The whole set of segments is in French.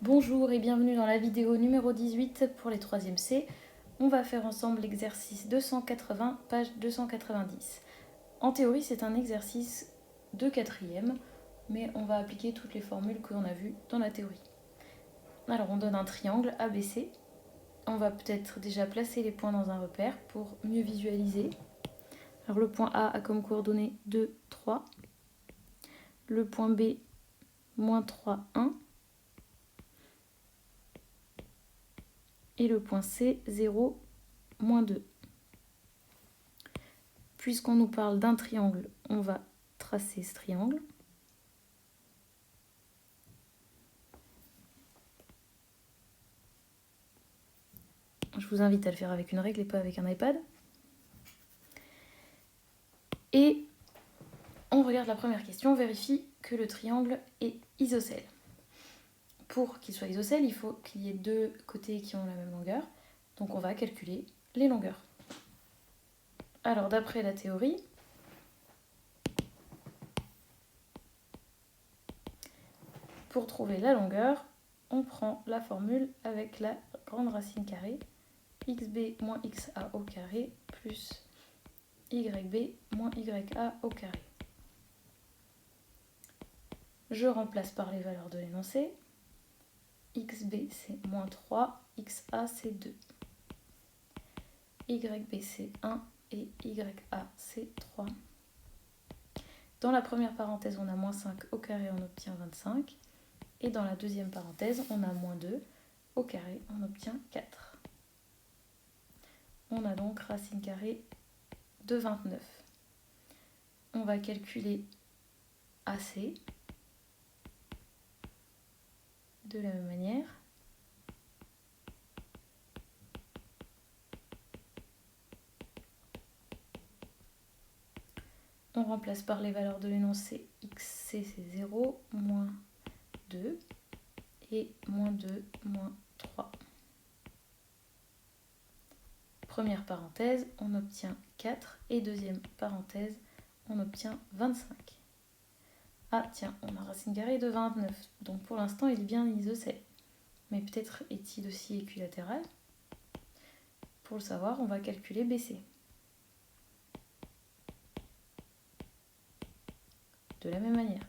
Bonjour et bienvenue dans la vidéo numéro 18 pour les 3e C. On va faire ensemble l'exercice 280, page 290. En théorie, c'est un exercice de 4e, mais on va appliquer toutes les formules qu'on a vues dans la théorie. Alors, on donne un triangle ABC. On va peut-être déjà placer les points dans un repère pour mieux visualiser. Alors, le point A a comme coordonnées 2, 3. Le point B, moins 3, 1. Et le point C, 0, moins 2. Puisqu'on nous parle d'un triangle, on va tracer ce triangle. Je vous invite à le faire avec une règle et pas avec un iPad. Et on regarde la première question, on vérifie que le triangle est isocèle. Pour qu'il soit isocèle, il faut qu'il y ait deux côtés qui ont la même longueur. Donc on va calculer les longueurs. Alors d'après la théorie, pour trouver la longueur, on prend la formule avec la grande racine carrée, xb moins xa au carré plus yb moins ya au carré. Je remplace par les valeurs de l'énoncé. xb c'est moins 3, xa c'est 2. YB c'est 1 et YA c'est 3. Dans la première parenthèse, on a moins 5 au carré, on obtient 25. Et dans la deuxième parenthèse, on a moins 2 au carré, on obtient 4. On a donc racine carrée de 29. On va calculer AC de la même manière. On remplace par les valeurs de l'énoncé. XC c'est 0, moins 2 et moins 2, moins 3. Première parenthèse, on obtient 4 et deuxième parenthèse, on obtient 25. Ah tiens, on a racine carrée de 29, donc pour l'instant il est bien isocèle. Mais peut-être est-il aussi équilatéral. Pour le savoir, on va calculer BC. De la même manière.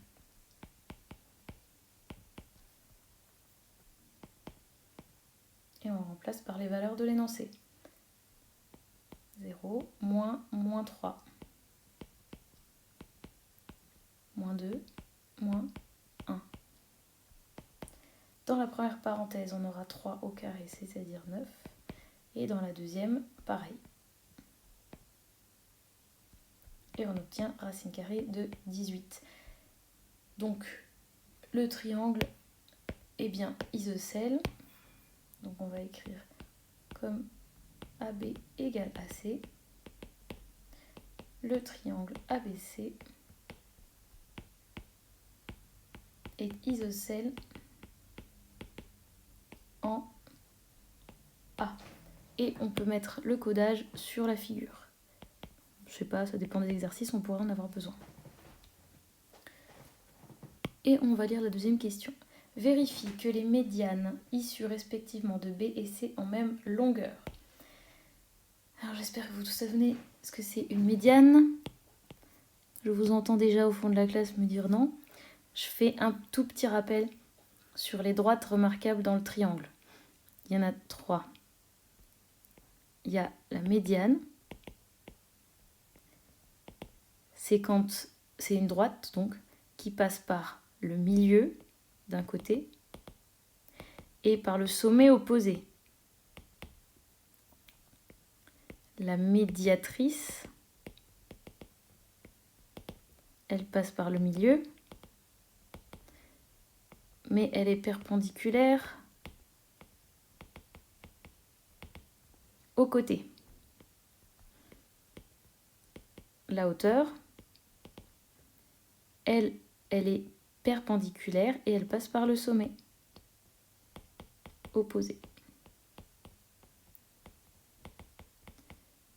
Et on remplace par les valeurs de l'énoncé. 0, moins 3. Moins 2, moins 1. Dans la première parenthèse, on aura 3 au carré, c'est-à-dire 9. Et dans la deuxième, pareil. Et on obtient racine carrée de 18. Donc, le triangle est bien isocèle. Donc, on va écrire comme AB égale AC. Le triangle ABC est isocèle en A. Et on peut mettre le codage sur la figure. Je sais pas, ça dépend des exercices, on pourrait en avoir besoin. Et on va lire la deuxième question. Vérifie que les médianes issues respectivement de B et C ont même longueur. Alors j'espère que vous vous souvenez ce que c'est une médiane. Je vous entends déjà au fond de la classe me dire non. Je fais un tout petit rappel sur les droites remarquables dans le triangle. Il y en a 3. Il y a la médiane. C'est quand c'est une droite donc qui passe par le milieu d'un côté et par le sommet opposé. La médiatrice, elle passe par le milieu, mais elle est perpendiculaire au côté. La hauteur, elle est perpendiculaire et elle passe par le sommet opposé.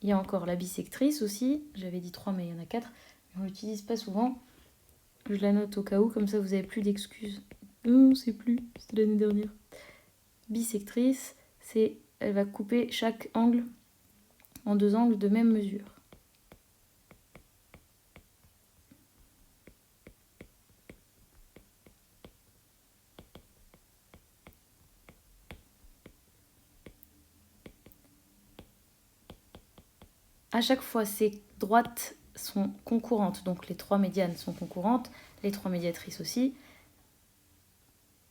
Il y a encore la bisectrice aussi, j'avais dit 3 mais il y en a 4, on ne l'utilise pas souvent. Je la note au cas où, comme ça vous n'avez plus d'excuses. Non, c'est plus, c'était l'année dernière. bisectrice, elle va couper chaque angle en 2 angles de même mesure. À chaque fois, ces droites sont concurrentes, donc les 3 médianes sont concurrentes, les 3 médiatrices aussi.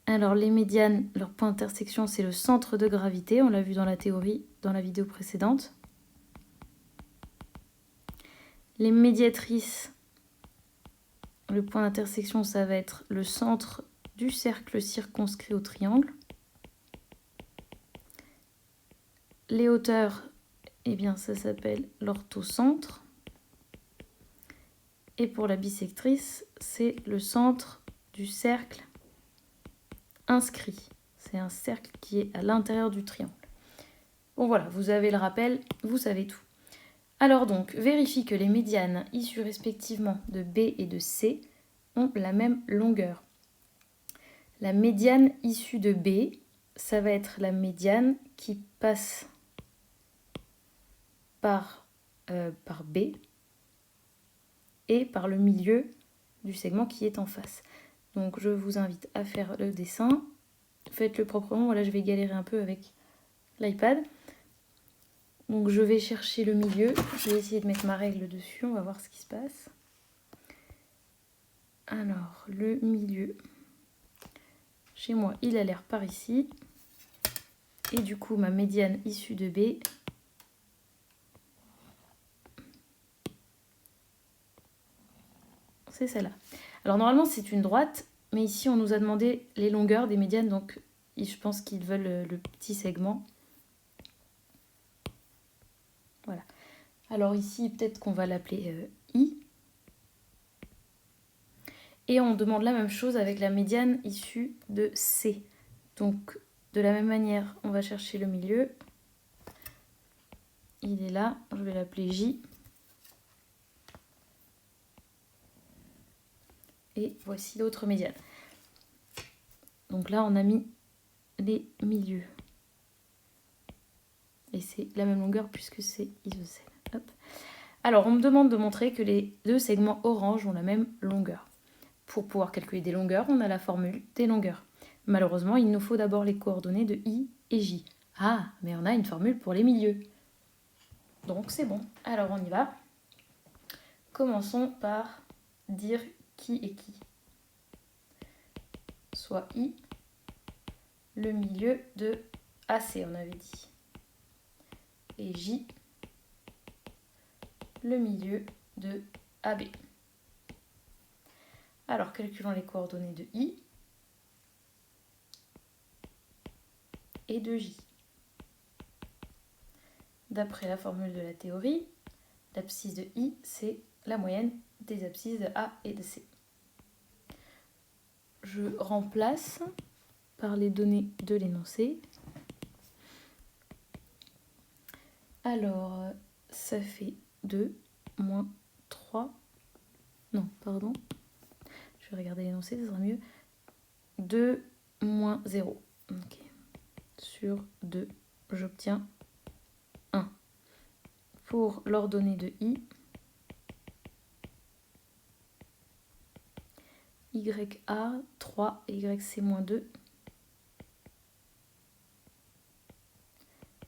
Alors les médianes, leur point d'intersection, c'est le centre de gravité, on l'a vu dans la théorie, dans la vidéo précédente. Les médiatrices, le point d'intersection, ça va être le centre du cercle circonscrit au triangle. Les hauteurs, eh bien ça s'appelle l'orthocentre. Et pour la bisectrice, c'est le centre du cercle inscrit. C'est un cercle qui est à l'intérieur du triangle. Bon voilà, vous avez le rappel, vous savez tout. Alors donc, vérifie que les médianes issues respectivement de B et de C ont la même longueur. La médiane issue de B, ça va être la médiane qui passe par B et par le milieu du segment qui est en face. Donc je vous invite à faire le dessin. Faites-le proprement. Voilà, je vais galérer un peu avec l'iPad. Donc je vais chercher le milieu. Je vais essayer de mettre ma règle dessus. On va voir ce qui se passe. Alors, le milieu. Chez moi, il a l'air par ici. Et du coup, ma médiane issue de B, c'est celle-là. Alors normalement, c'est une droite, mais ici, on nous a demandé les longueurs des médianes, donc je pense qu'ils veulent le petit segment. Voilà. Alors ici, peut-être qu'on va l'appeler I. Et on demande la même chose avec la médiane issue de C. Donc, de la même manière, on va chercher le milieu. Il est là, je vais l'appeler J. Et voici l'autre médiane. Donc là, on a mis les milieux. Et c'est la même longueur puisque c'est isocèle. Hop. Alors, on me demande de montrer que les 2 segments orange ont la même longueur. Pour pouvoir calculer des longueurs, on a la formule des longueurs. Malheureusement, il nous faut d'abord les coordonnées de I et J. Ah, mais on a une formule pour les milieux. Donc c'est bon. Alors on y va. Commençons par dire qui est qui. Soit I, le milieu de AC, on avait dit. Et J, le milieu de AB. Alors calculons les coordonnées de I et de J. D'après la formule de la théorie, l'abscisse de I, c'est la moyenne des abscisses de A et de C. Je remplace par les données de l'énoncé. Alors, ça fait 2 moins 3. Non, pardon. Je vais regarder l'énoncé, ça sera mieux. 2 moins 0. Ok. Sur 2, j'obtiens 1. Pour l'ordonnée de I, YA 3 et YC-2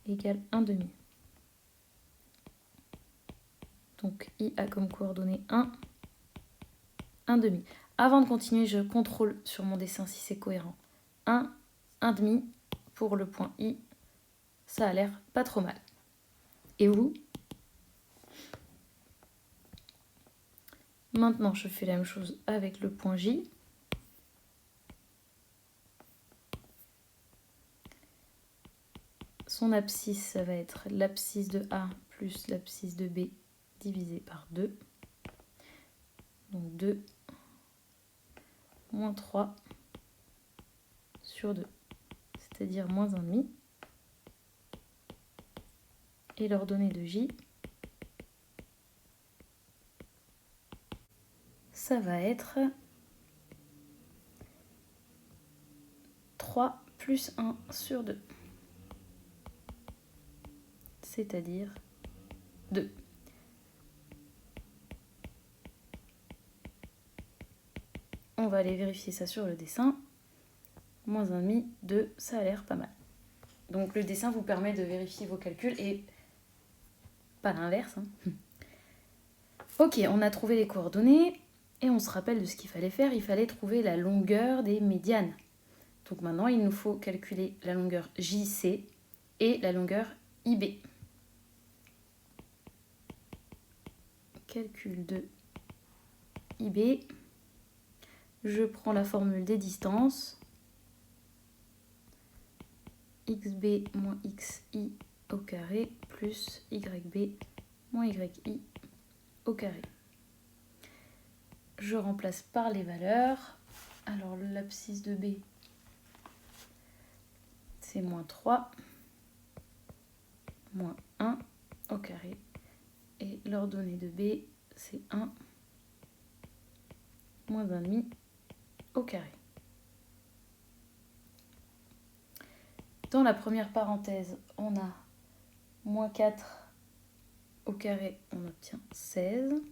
égale 1 demi. Donc I a comme coordonnée 1, 1 demi. Avant de continuer, je contrôle sur mon dessin si c'est cohérent. 1, 1 demi pour le point I, ça a l'air pas trop mal. Et vous? Maintenant, je fais la même chose avec le point J. Son abscisse, ça va être l'abscisse de A plus l'abscisse de B divisé par 2. Donc 2 moins 3 sur 2, c'est-à-dire moins 1,5. Et l'ordonnée de J, ça va être 3 plus 1 sur 2. C'est-à-dire 2. On va aller vérifier ça sur le dessin. Moins 1,5, 2, ça a l'air pas mal. Donc le dessin vous permet de vérifier vos calculs et pas l'inverse. Ok, on a trouvé les coordonnées et on se rappelle de ce qu'il fallait faire. Il fallait trouver la longueur des médianes. Donc maintenant, il nous faut calculer la longueur JC et la longueur IB. Calcul de IB. Je prends la formule des distances. XB moins XI au carré plus YB moins YI au carré. Je remplace par les valeurs. Alors l'abscisse de B, c'est moins 3, moins 1 au carré. Et l'ordonnée de B, c'est 1, moins 1,5 au carré. Dans la première parenthèse, on a moins 4 au carré, on obtient 16.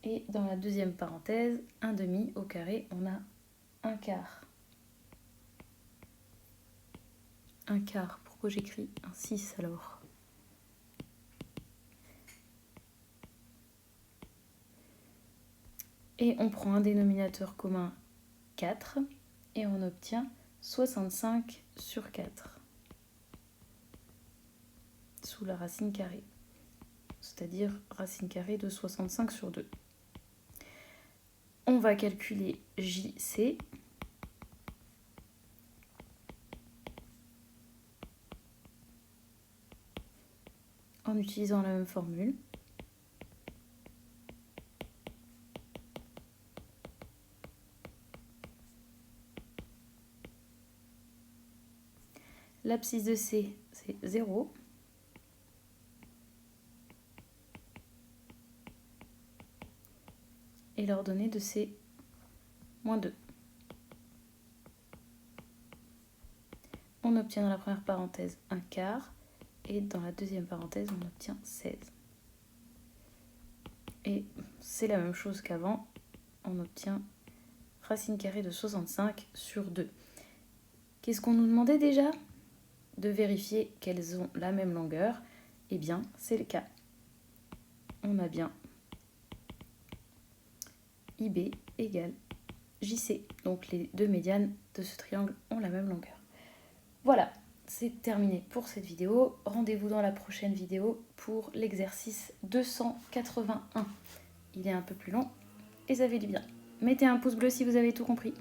Et dans la deuxième parenthèse, 1,5 au carré, on a 1 quart. 1 quart, pourquoi j'écris un 6 alors? Et on prend un dénominateur commun 4 et on obtient 65 sur 4 sous la racine carrée, c'est-à-dire racine carrée de 65 sur 2. On va calculer JC. En utilisant la même formule. L'abscisse de C, c'est 0. Et l'ordonnée de C, moins 2. On obtient dans la première parenthèse 1 quart. Et dans la deuxième parenthèse, on obtient 16. Et c'est la même chose qu'avant. On obtient racine carrée de 65 sur 2. Qu'est-ce qu'on nous demandait déjà? De vérifier qu'elles ont la même longueur. Eh bien, c'est le cas. On a bien IB égale JC. Donc les deux médianes de ce triangle ont la même longueur. Voilà, c'est terminé pour cette vidéo. Rendez-vous dans la prochaine vidéo pour l'exercice 281. Il est un peu plus long et ça fait du bien. Mettez un pouce bleu si vous avez tout compris.